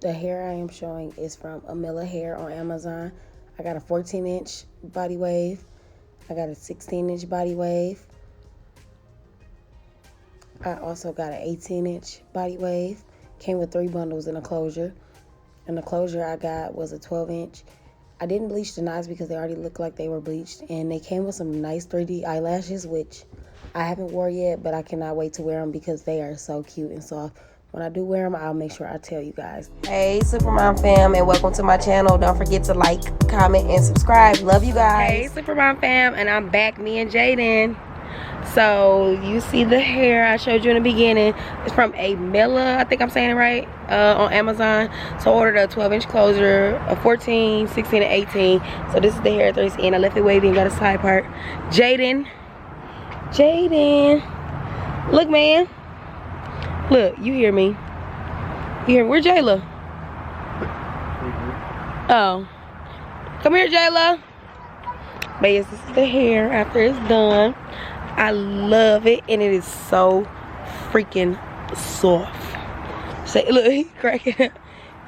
The hair I am showing is from Amella hair on Amazon. I got a 14-inch body wave. I got a 16-inch body wave. I also got an 18-inch body wave. Came with 3 bundles in a closure. And the closure I got was a 12-inch. I didn't bleach the knots because they already looked like they were bleached. And they came with some nice 3D eyelashes, which I haven't wore yet, but I cannot wait to wear them because they are so cute and soft. When I do wear them, I'll make sure I tell you guys. Hey, Supermom fam, and welcome to my channel. Don't forget to like, comment, and subscribe. Love you guys. Hey, Supermom fam, and I'm back, me and Jaden. So, you see the hair I showed you in the beginning. It's from Amella, I think I'm saying it right, on Amazon. So, I ordered a 12-inch closure, a 14, 16, and 18. So, this is the hair 3C, and I left it wavy and got a side part. Jaden. Look, man. Look, you hear me. You hear me? Where's Jayla? Oh. Come here, Jayla. But yes, this is the hair after it's done. I love it, and it is so freaking soft. Say, look, he cracking up.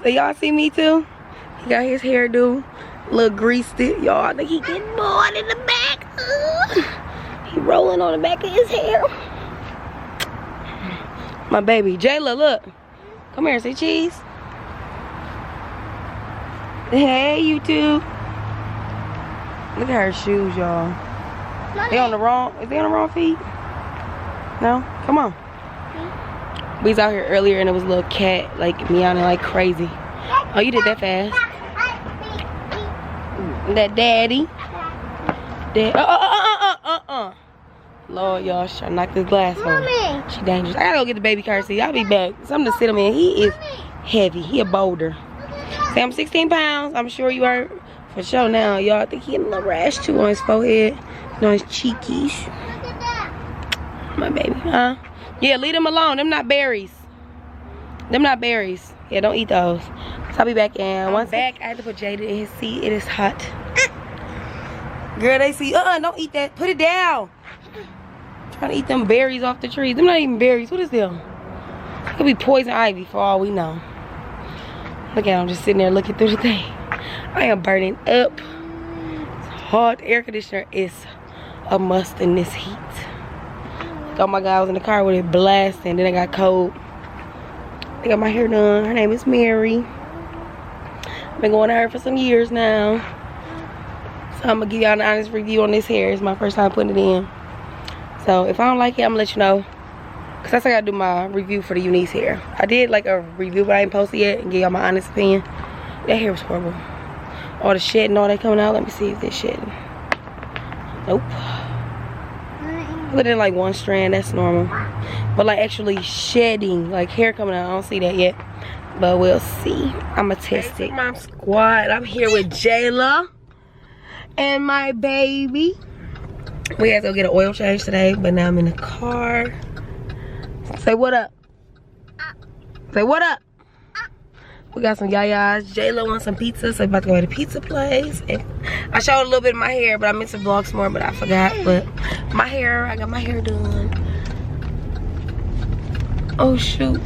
So y'all see me too? He got his hairdo, little greased it. Y'all, I think he getting bored in the back. He rolling on the back of his hair. My baby. Jayla, look. Come here, say cheese. Hey, YouTube. Look at her shoes, y'all. They on the wrong, is they on the wrong feet? No? Come on. We was out here earlier and it was a little cat like meowing like crazy. Oh, you did that fast. That daddy. Lord, y'all, she trying to knock this glass over. She dangerous. I gotta go get the baby car seat. I'll be back. Something to sit him in. He is heavy. He a boulder. Say I'm 16 pounds. I'm sure you are for sure now. Y'all, I think he getting a little rash too on his forehead. On his cheekies. My baby, huh? Yeah, leave them alone. Them not berries. Them not berries. Yeah, don't eat those. So I'll be back in. Once back, I had to put Jada in his seat. It is hot. Girl, they see. Don't eat that. Put it down. Trying to eat them berries off the trees. Them not even berries. What is them? It could be poison ivy for all we know. Look at him just sitting there looking through the thing. I am burning up. It's hot. Air conditioner is a must in this heat. Oh my God, I was in the car with it blasting. Then I got cold. I got my hair done. Her name is Mary. I've been going to her for some years now. So I'm gonna give y'all an honest review on this hair. It's my first time putting it in. So if I don't like it, I'm gonna let you know. Cause that's how I gotta do my review for the Eunice hair. I did like a review, but I ain't posted yet and give y'all my honest opinion. That hair was horrible. All the shedding, all that coming out. Let me see if this shedding. Nope. Put in like one strand, that's normal. But like actually shedding, like hair coming out, I don't see that yet. But we'll see. I'ma test it. Mom squad. I'm here with Jayla and my baby. We had to go get an oil change today, but now I'm in the car. Say what up. Say what up. We got some yayas. Jayla wants some pizza, so I'm about to go to the pizza place. And I showed a little bit of my hair, but I meant to vlog some more, but I forgot. But my hair, I got my hair done. Oh shoot.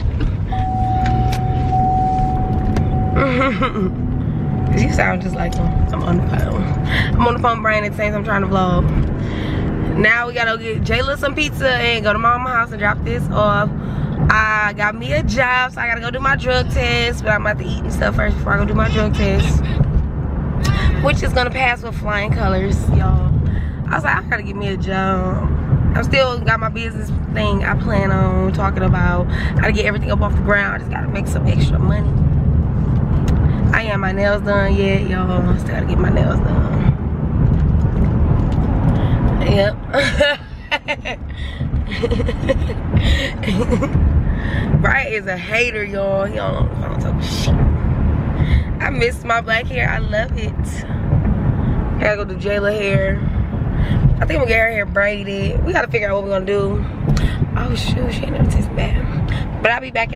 You sound just like him. I'm on the phone. I'm on the phone brain at the same time I'm trying to vlog. Now we gotta go get Jayla some pizza and go to mama's house and drop this off. I got me a job, so I gotta go do my drug test, but I'm about to eat and stuff first before I go do my drug test, which is gonna pass with flying colors, y'all. I was like, I gotta get me a job. I still got my business thing I plan on talking about. How to get everything up off the ground. I just gotta make some extra money. I ain't got my nails done yet, y'all. Still gotta get my nails done. Yep. Bright is a hater, y'all. He don't talk shit. I miss my black hair. I love it. Gotta go do Jayla hair. I think we'll get her hair braided. We gotta figure out what we're gonna do. Oh shoot, she ain't never tastes bad. But I'll be back